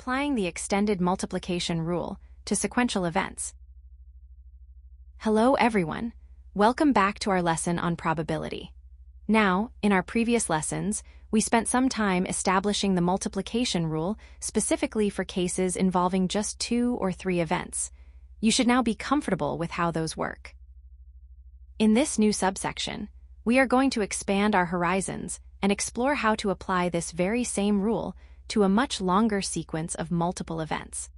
applying the extended multiplication rule to sequential events. Hello everyone, welcome back to our lesson on probability. Now, in our previous lessons, we spent some time establishing the multiplication rule specifically for cases involving just 2 or 3 events. You should now be comfortable with how those work. In this new subsection, we are going to expand our horizons and explore how to apply this very same rule to a much longer sequence of multiple events.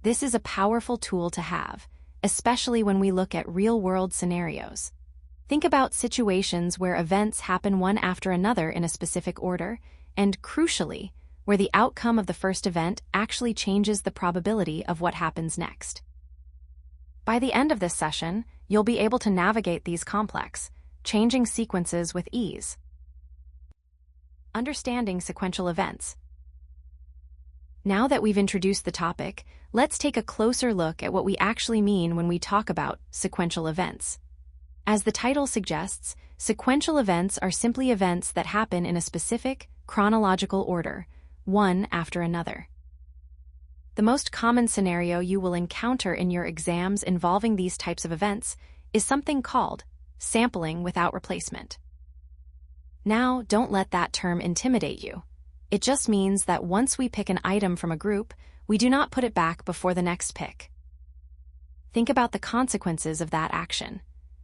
This is a powerful tool to have, especially when we look at real-world scenarios. Think about situations where events happen one after another in a specific order, and crucially, where the outcome of the first event actually changes the probability of what happens next. By the end of this session, you'll be able to navigate these complex, changing sequences with ease. Understanding sequential events. Now that we've introduced the topic, let's take a closer look at what we actually mean when we talk about sequential events. As the title suggests, sequential events are simply events that happen in a specific, chronological order, one after another. The most common scenario you will encounter in your exams involving these types of events is something called sampling without replacement. Now, don't let that term intimidate you. It just means that once we pick an item from a group, we do not put it back before the next pick. Think about the consequences of that action.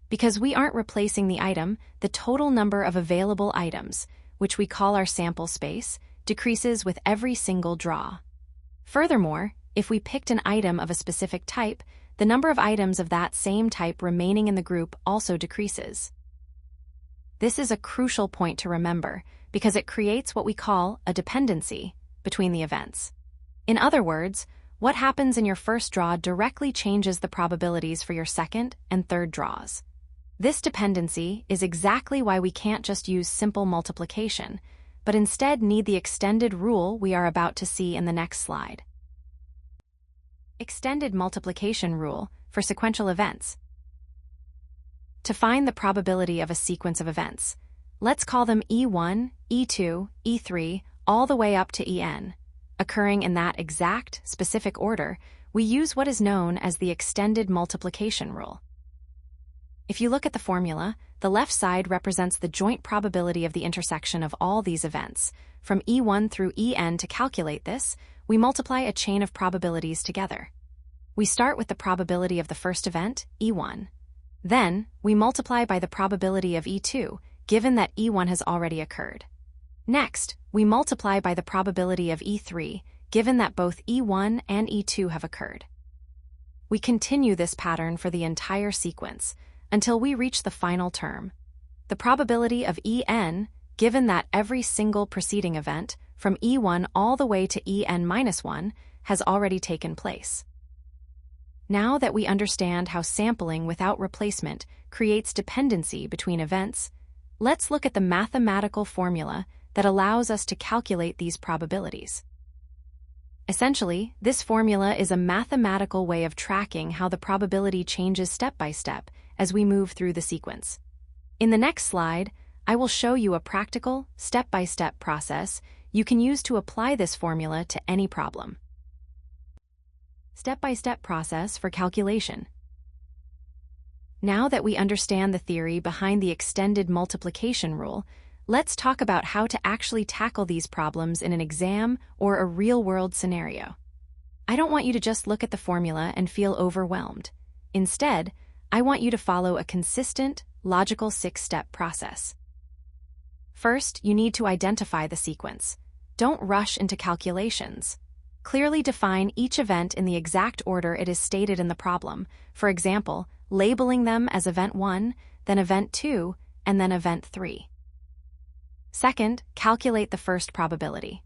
Because we aren't replacing the item, the total number of available items, which we call our sample space, decreases with every single draw. Furthermore, if we picked an item of a specific type, the number of items of that same type remaining in the group also decreases. This is a crucial point to remember because it creates what we call a dependency between the events. In other words, what happens in your first draw directly changes the probabilities for your second and third draws. This dependency is exactly why we can't just use simple multiplication, but instead need the extended rule we are about to see in the next slide. Extended multiplication rule for sequential events. To find the probability of a sequence of events, let's call them E1, E2, E3, all the way up to En. Occurring in that exact, specific order, we use what is known as the extended multiplication rule. If you look at the formula, the left side represents the joint probability of the intersection of all these events. From E1 through En to calculate this, we multiply a chain of probabilities together. We start with the probability of the first event, E1. Then, we multiply by the probability of E2, given that E1 has already occurred. Next, we multiply by the probability of E3, given that both E1 and E2 have occurred. We continue this pattern for the entire sequence, until we reach the final term, the probability of En, given that every single preceding event, from E1 all the way to En-1, has already taken place. Now that we understand how sampling without replacement creates dependency between events, let's look at the mathematical formula that allows us to calculate these probabilities. Essentially, this formula is a mathematical way of tracking how the probability changes step by step as we move through the sequence. In the next slide, I will show you a practical, step-by-step process you can use to apply this formula to any problem. Step-by-step process for calculation. Now that we understand the theory behind the extended multiplication rule, let's talk about how to actually tackle these problems in an exam or a real-world scenario. I don't want you to just look at the formula and feel overwhelmed. Instead, I want you to follow a consistent, logical 6-step process. First, you need to identify the sequence. Don't rush into calculations. Clearly define each event in the exact order it is stated in the problem, for example, labeling them as Event 1, then Event 2, and then Event 3. Second, calculate the first probability.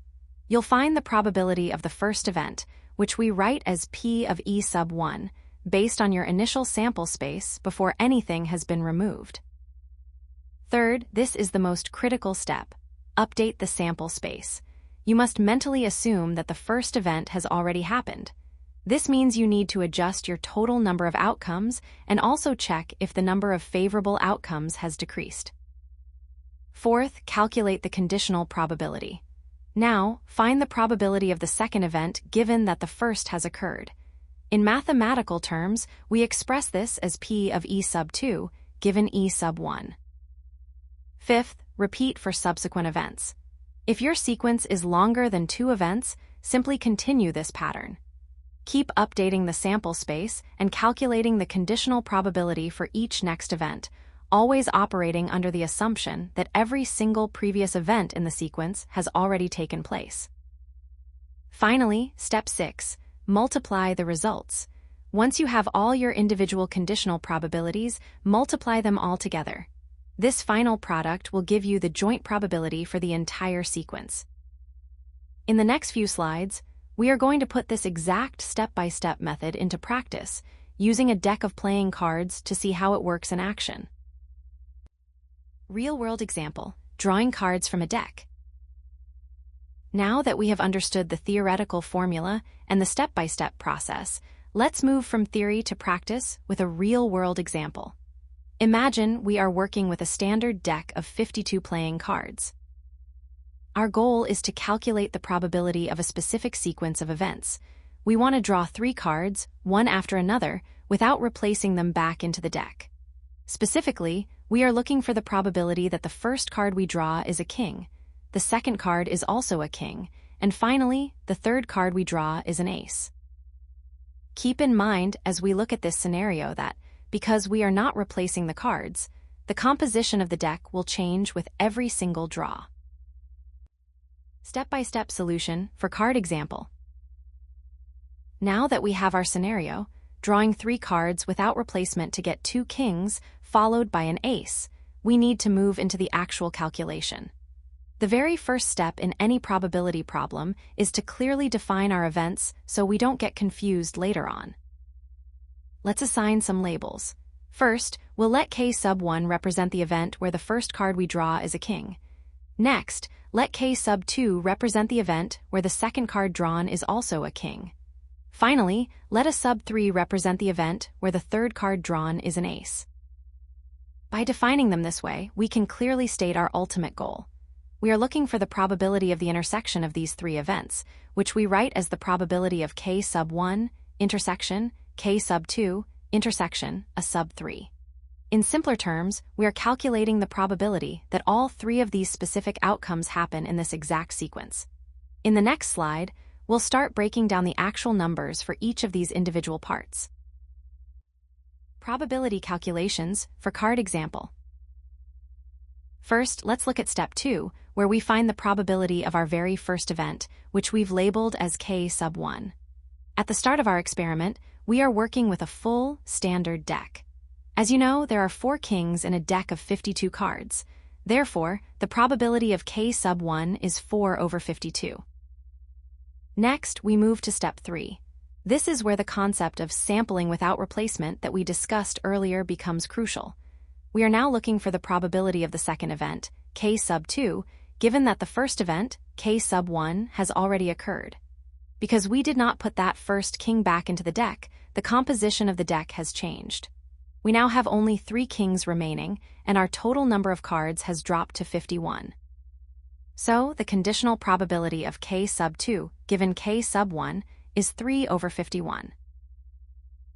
You'll find the probability of the first event, which we write as P of E sub 1, based on your initial sample space before anything has been removed. Third, this is the most critical step. Update the sample space. You must mentally assume that the first event has already happened. This means you need to adjust your total number of outcomes and also check if the number of favorable outcomes has decreased. Fourth, calculate the conditional probability. Now, find the probability of the second event given that the first has occurred. In mathematical terms, we express this as P of E sub 2 given E sub 1. Fifth, repeat for subsequent events. If your sequence is longer than 2 events, simply continue this pattern. Keep updating the sample space and calculating the conditional probability for each next event, always operating under the assumption that every single previous event in the sequence has already taken place. Finally, step 6, multiply the results. Once you have all your individual conditional probabilities, multiply them all together. This final product will give you the joint probability for the entire sequence. In the next few slides, we are going to put this exact step-by-step method into practice, using a deck of playing cards to see how it works in action. Real-world example, drawing cards from a deck. Now that we have understood the theoretical formula and the step-by-step process, let's move from theory to practice with a real-world example. Imagine we are working with a standard deck of 52 playing cards. Our goal is to calculate the probability of a specific sequence of events. We want to draw 3 cards, one after another, without replacing them back into the deck. Specifically, we are looking for the probability that the first card we draw is a king, the second card is also a king, and finally, the third card we draw is an ace. Keep in mind as we look at this scenario that, because we are not replacing the cards, the composition of the deck will change with every single draw. Step-by-step solution for card example. Now that we have our scenario, drawing 3 cards without replacement to get 2 kings followed by an ace, we need to move into the actual calculation. The very first step in any probability problem is to clearly define our events so we don't get confused later on. Let's assign some labels. First, we'll let K sub 1 represent the event where the first card we draw is a king. Next, let K sub 2 represent the event where the second card drawn is also a king. Finally, let a sub 3 represent the event where the third card drawn is an ace. By defining them this way, we can clearly state our ultimate goal. We are looking for the probability of the intersection of these 3 events, which we write as the probability of K sub 1, intersection, K sub 2, intersection, a sub 3. In simpler terms, we are calculating the probability that all 3 of these specific outcomes happen in this exact sequence. In the next slide, we'll start breaking down the actual numbers for each of these individual parts. Probability calculations for card example. First, let's look at step 2, where we find the probability of our very first event, which we've labeled as K sub 1. At the start of our experiment, we are working with a full, standard deck. As you know, there are 4 kings in a deck of 52 cards. Therefore, the probability of K sub 1 is 4 over 52. Next, we move to step 3. This is where the concept of sampling without replacement that we discussed earlier becomes crucial. We are now looking for the probability of the second event, K sub 2, given that the first event, K sub 1, has already occurred. Because we did not put that first king back into the deck, the composition of the deck has changed. We now have only 3 kings remaining, and our total number of cards has dropped to 51. So, the conditional probability of K sub 2, given K sub 1, is 3 over 51.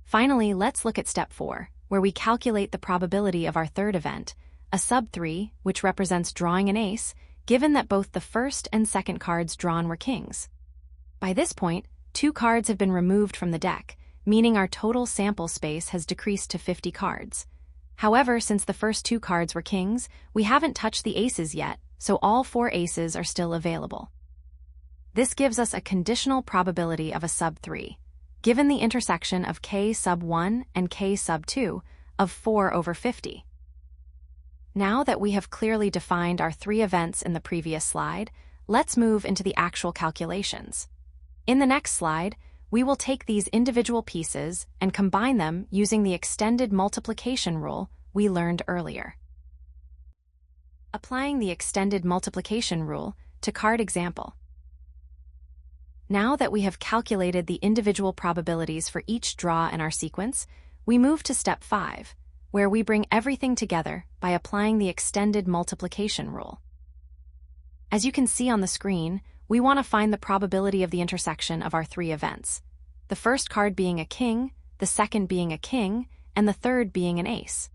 Finally, let's look at step 4, where we calculate the probability of our third event, a sub 3, which represents drawing an ace, given that both the first and second cards drawn were kings. By this point, 2 cards have been removed from the deck, meaning our total sample space has decreased to 50 cards. However, since the first 2 cards were kings, we haven't touched the aces yet, so all 4 aces are still available. This gives us a conditional probability of a sub 3, given the intersection of K sub 1 and K sub 2 of 4 over 50. Now that we have clearly defined our 3 events in the previous slide, let's move into the actual calculations. In the next slide, we will take these individual pieces and combine them using the extended multiplication rule we learned earlier. Applying the extended multiplication rule to card example. Now that we have calculated the individual probabilities for each draw in our sequence, we move to step 5, where we bring everything together by applying the extended multiplication rule. As you can see on the screen, we want to find the probability of the intersection of our three events. The first card being a king, the second being a king, and the third being an ace.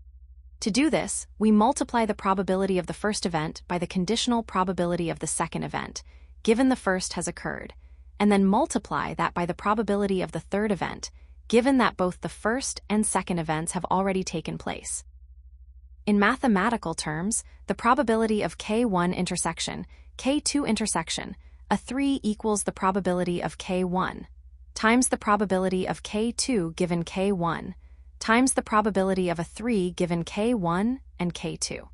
To do this, we multiply the probability of the first event by the conditional probability of the second event, given the first has occurred, and then multiply that by the probability of the third event, given that both the first and second events have already taken place. In mathematical terms, the probability of K1 intersection, K2 intersection, a 3 equals the probability of K1, times the probability of K2 given K1, times the probability of a 3 given K1 and K2.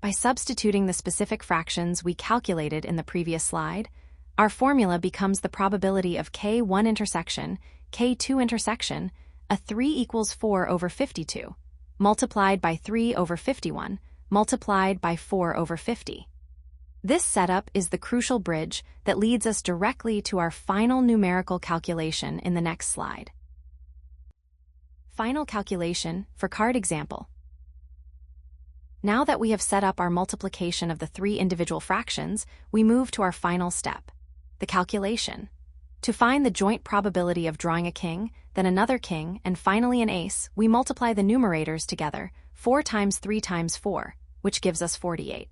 By substituting the specific fractions we calculated in the previous slide, our formula becomes the probability of K1 intersection, K2 intersection, a 3 equals 4 over 52, multiplied by 3 over 51, multiplied by 4 over 50. This setup is the crucial bridge that leads us directly to our final numerical calculation in the next slide. Final calculation for card example. Now that we have set up our multiplication of the three individual fractions, we move to our final step, the calculation. To find the joint probability of drawing a king, then another king, and finally an ace, we multiply the numerators together, 4 times 3 times 4, which gives us 48.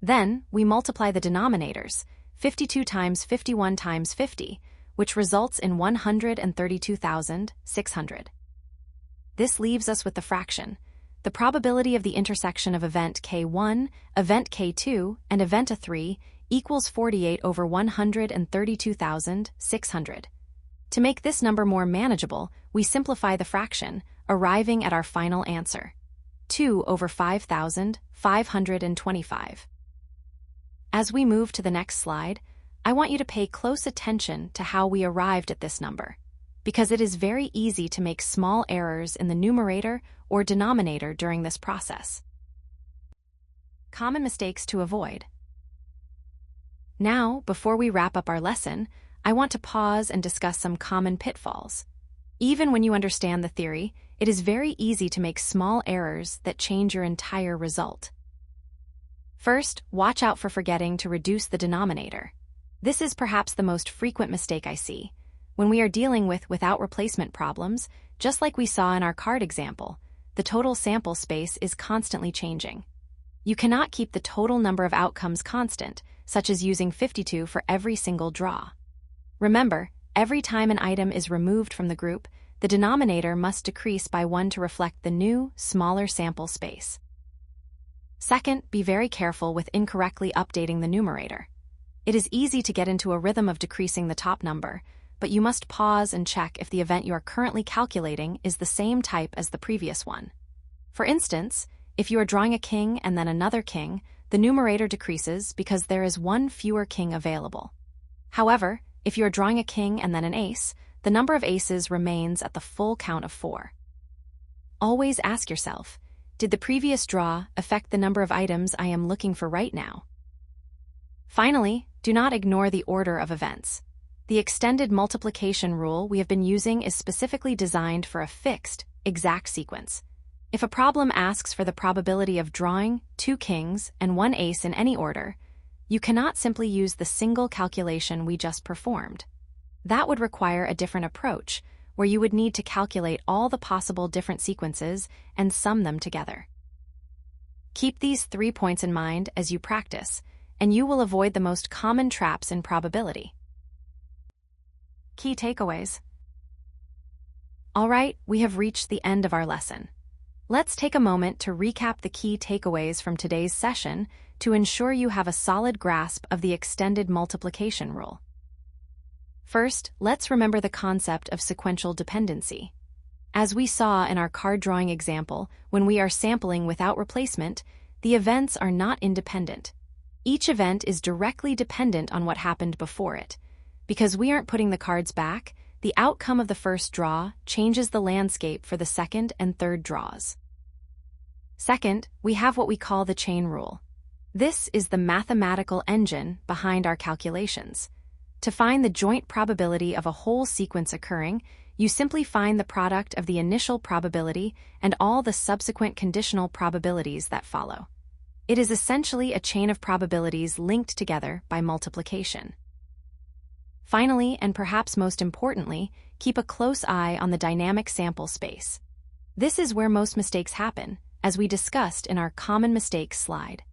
Then, we multiply the denominators, 52 times 51 times 50, which results in 132,600. This leaves us with the fraction. The probability of the intersection of event K1, event K2, and event A3 equals 48 over 132,600. To make this number more manageable, we simplify the fraction, arriving at our final answer, 2 over 5,525. As we move to the next slide, I want you to pay close attention to how we arrived at this number, because it is very easy to make small errors in the numerator or denominator during this process. Common mistakes to avoid. Now, before we wrap up our lesson, I want to pause and discuss some common pitfalls. Even when you understand the theory, it is very easy to make small errors that change your entire result. First, watch out for forgetting to reduce the denominator. This is perhaps the most frequent mistake I see. When we are dealing with without replacement problems, just like we saw in our card example, the total sample space is constantly changing. You cannot keep the total number of outcomes constant, such as using 52 for every single draw. Remember, every time an item is removed from the group, the denominator must decrease by 1 to reflect the new, smaller sample space. Second, be very careful with incorrectly updating the numerator. It is easy to get into a rhythm of decreasing the top number, but you must pause and check if the event you are currently calculating is the same type as the previous one. For instance, if you are drawing a king and then another king, the numerator decreases because there is one fewer king available. However, if you are drawing a king and then an ace, the number of aces remains at the full count of 4. Always ask yourself, did the previous draw affect the number of items I am looking for right now? Finally, do not ignore the order of events. The extended multiplication rule we have been using is specifically designed for a fixed, exact sequence. If a problem asks for the probability of drawing 2 kings and 1 ace in any order, you cannot simply use the single calculation we just performed. That would require a different approach, where you would need to calculate all the possible different sequences and sum them together. Keep these 3 points in mind as you practice, and you will avoid the most common traps in probability. Key takeaways. All right, we have reached the end of our lesson. Let's take a moment to recap the key takeaways from today's session to ensure you have a solid grasp of the extended multiplication rule. First, let's remember the concept of sequential dependency. As we saw in our card drawing example, when we are sampling without replacement, the events are not independent. Each event is directly dependent on what happened before it. Because we aren't putting the cards back, the outcome of the first draw changes the landscape for the second and third draws. Second, we have what we call the chain rule. This is the mathematical engine behind our calculations. To find the joint probability of a whole sequence occurring, you simply find the product of the initial probability and all the subsequent conditional probabilities that follow. It is essentially a chain of probabilities linked together by multiplication. Finally, and perhaps most importantly, keep a close eye on the dynamic sample space. This is where most mistakes happen, as we discussed in our common mistakes slide.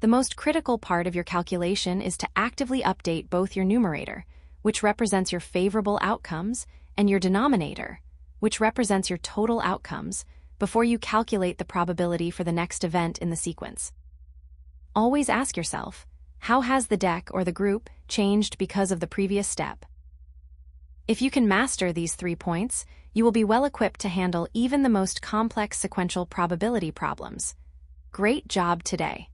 The most critical part of your calculation is to actively update both your numerator, which represents your favorable outcomes, and your denominator, which represents your total outcomes, before you calculate the probability for the next event in the sequence. Always ask yourself, how has the deck or the group changed because of the previous step? If you can master these 3 points, you will be well equipped to handle even the most complex sequential probability problems. Great job today!